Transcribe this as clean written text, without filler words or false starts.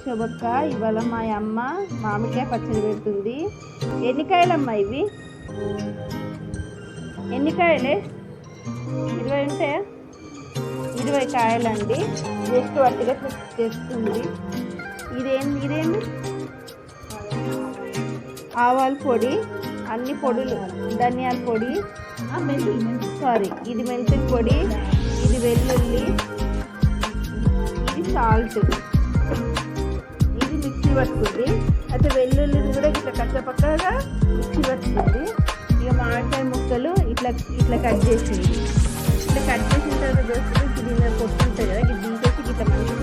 శోభక్క. ఇవాళ మా అమ్మ మామిడికాయ పచ్చడి పెడుతుంది. ఎన్ని కాయలమ్మా ఇవి? ఎన్ని కాయలే? 20 ఉంటాయా? 20 కాయలండి. జస్ట్ వట్టిగా చేస్తుంది. ఇదేంటి ఆవాల పొడి, అన్ని పొడులు, ధనియాల పొడి, సారీ ఇది మెంతుల పొడి, ఇది వెల్లుల్లి, ఇది సాల్ట్, ఇది మిక్సీ పట్టుకుంది. అయితే వెల్లుల్లిని కూడా ఇట్లా కచ్చపక్కగా మిక్సీ పట్టుకుంది. ఇక మామిడికాయ ముక్కలు ఇట్లా ఇట్లా కట్ చేసింది. ఇట్లా కట్ చేసిన తర్వాత చూస్తే గిన్నె పొట్టు ఉంటుంది కదా, ఇది తీసేసి ఇట్లా మంచిగా